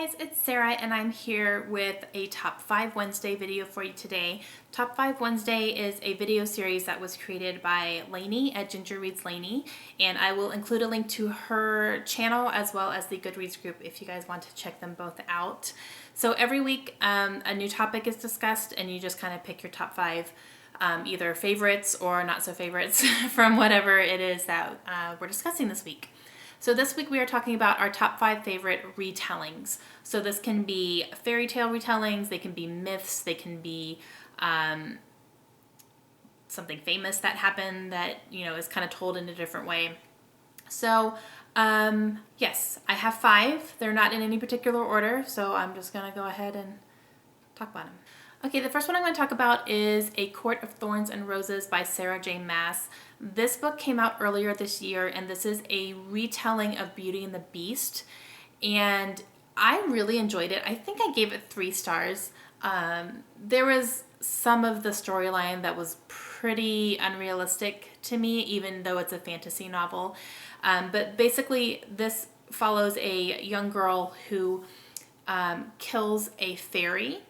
guys, it's Sarah and I'm here with a Top 5 Wednesday video for you today. Top 5 Wednesday is a video series that was created by Lainey at Ginger Reads Lainey, and I will include a link to her channel as well as the Goodreads group if you guys want to check them both out. So every week a new topic is discussed and you just kind of pick your top 5 either favorites or not so favorites from whatever it is that we're discussing this week. So this week we are talking about our top 5 favorite retellings. So this can be fairy tale retellings, they can be myths, they can be something famous that happened that, you know, is kind of told in a different way. So yes, I have 5. They're not in any particular order, so I'm just gonna go ahead and talk about them. Okay, the first one I'm going to talk about is A Court of Thorns and Roses by Sarah J. Maas. This book came out earlier this year, and this is a retelling of Beauty and the Beast, and I really enjoyed it. I think I gave it 3 stars. There was some of the storyline that was pretty unrealistic to me, even though it's a fantasy novel. But basically, this follows a young girl who kills a fairy.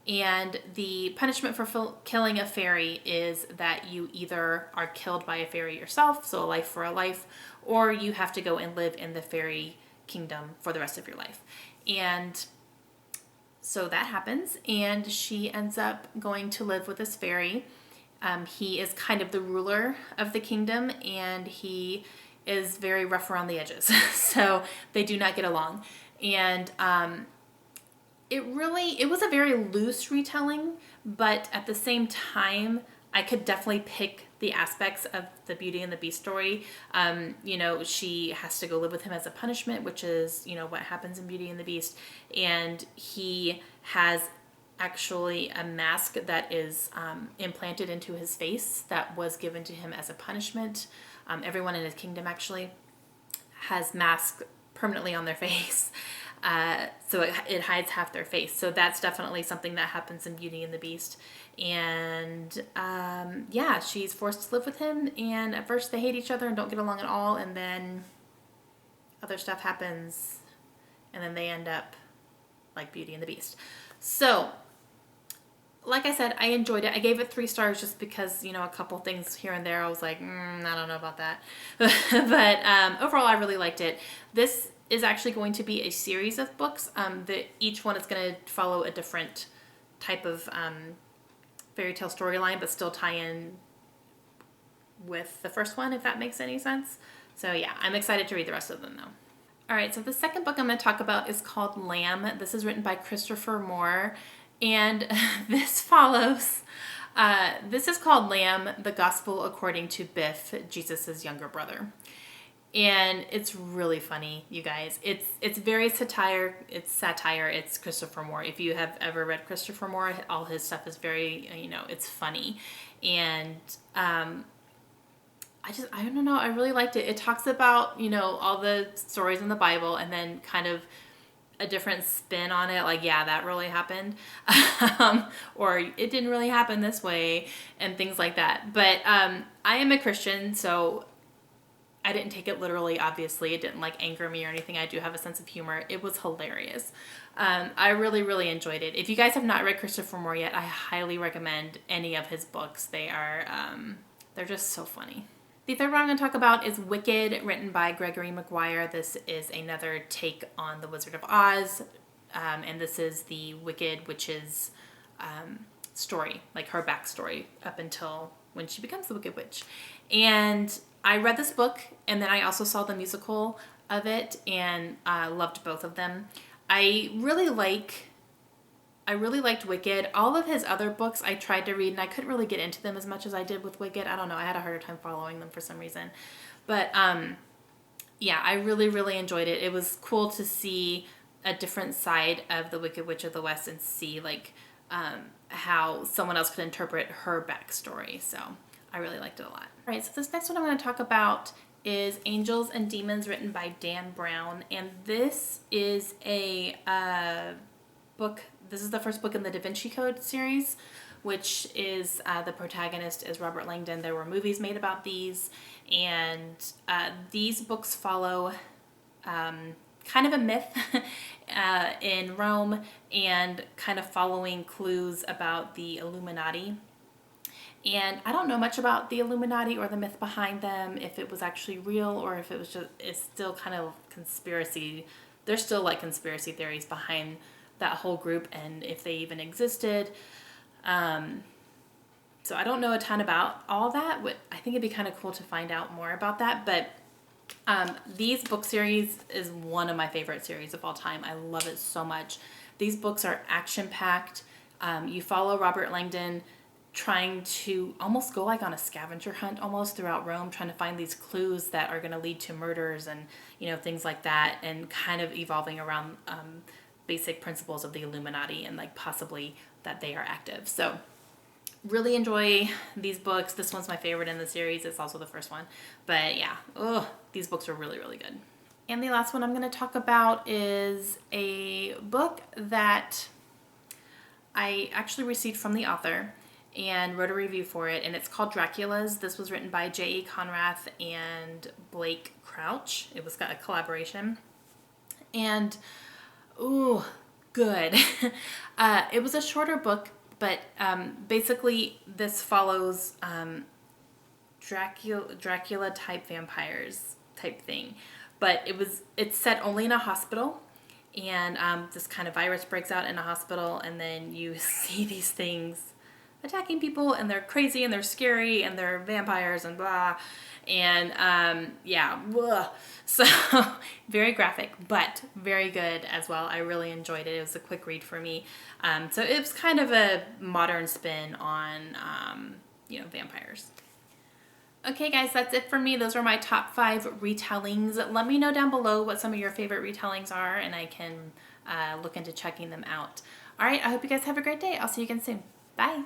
And the punishment for killing a fairy is that you either are killed by a fairy yourself, so a life for a life, or you have to go and live in the fairy kingdom for the rest of your life. And so that happens, and she ends up going to live with this fairy. He is kind of the ruler of the kingdom, and he is very rough around the edges. So they do not get along. And it was a very loose retelling, but at the same time, I could definitely pick the aspects of the Beauty and the Beast story. You know, she has to go live with him as a punishment, which is, you know, what happens in Beauty and the Beast. And he has actually a mask that is implanted into his face that was given to him as a punishment. Everyone in his kingdom actually has masks permanently on their face. So it hides half their face. So that's definitely something that happens in Beauty and the Beast. And yeah, she's forced to live with him, and at first they hate each other and don't get along at all, and then other stuff happens, and then they end up like Beauty and the Beast. So like I said, I enjoyed it. I gave it 3 stars just because, you know, a couple things here and there I was like, I don't know about that. But overall, I really liked it. This is actually going to be a series of books. Each one is going to follow a different type of fairy tale storyline, but still tie in with the first one, if that makes any sense. So yeah, I'm excited to read the rest of them though. All right, so the second book I'm going to talk about is called Lamb. This is written by Christopher Moore, and this follows, this is called Lamb, the Gospel According to Biff, Jesus' younger brother. And it's really funny, you guys. It's very satire. It's Christopher Moore. If you have ever read Christopher Moore, all his stuff is very, you know, it's funny. And I don't know, I really liked it. It talks about, you know, all the stories in the Bible and then kind of a different spin on it. Like, yeah, that really happened. Or it didn't really happen this way and things like that. But I am a Christian, so I didn't take it literally, obviously. It didn't like anger me or anything. I do have a sense of humor. It was hilarious. I really, really enjoyed it. If you guys have not read Christopher Moore yet, I highly recommend any of his books. They are, they're just so funny. The third one I'm going to talk about is Wicked, written by Gregory Maguire. This is another take on The Wizard of Oz. And this is the Wicked Witch's story, like her backstory up until when she becomes the Wicked Witch. And I read this book, and then I also saw the musical of it, and loved both of them. I really liked Wicked. All of his other books I tried to read, and I couldn't really get into them as much as I did with Wicked. I don't know. I had a harder time following them for some reason. But yeah, I really, really enjoyed it. It was cool to see a different side of the Wicked Witch of the West and see like how someone else could interpret her backstory. So I really liked it a lot. All right, so this next one I'm going to talk about is Angels and Demons, written by Dan Brown. And this is a book, this is the first book in the Da Vinci Code series, which is, the protagonist is Robert Langdon. There were movies made about these, and these books follow kind of a myth in Rome, and kind of following clues about the Illuminati. And I don't know much about the Illuminati or the myth behind them, if it was actually real or if it was just, it's still kind of conspiracy. There's still like conspiracy theories behind that whole group and if they even existed. So I don't know a ton about all that. I think it'd be kind of cool to find out more about that. But these book series is one of my favorite series of all time. I love it so much. These books are action-packed. You follow Robert Langdon trying to almost go like on a scavenger hunt almost throughout Rome, trying to find these clues that are going to lead to murders and, you know, things like that, and kind of evolving around basic principles of the Illuminati and like possibly that they are active. So really enjoy these books. This one's my favorite in the series. It's also the first one. But yeah, these books are really, really good. And the last one I'm going to talk about is a book that I actually received from the author and wrote a review for it, and it's called Draculas. This was written by J.E. Conrath and Blake Crouch. It was got a collaboration. And, ooh, good. It was a shorter book, but basically this follows Dracula type vampires type thing. But it's set only in a hospital, and this kind of virus breaks out in a hospital, and then you see these things attacking people, and they're crazy and they're scary and they're vampires and blah, and yeah, blah. So very graphic but very good as well. I really enjoyed it. It was a quick read for me. So it was kind of a modern spin on vampires. Okay guys, that's it for me. Those are my top 5 retellings. Let me know down below what some of your favorite retellings are, and I can look into checking them out. Alright, I hope you guys have a great day. I'll see you again soon. Bye!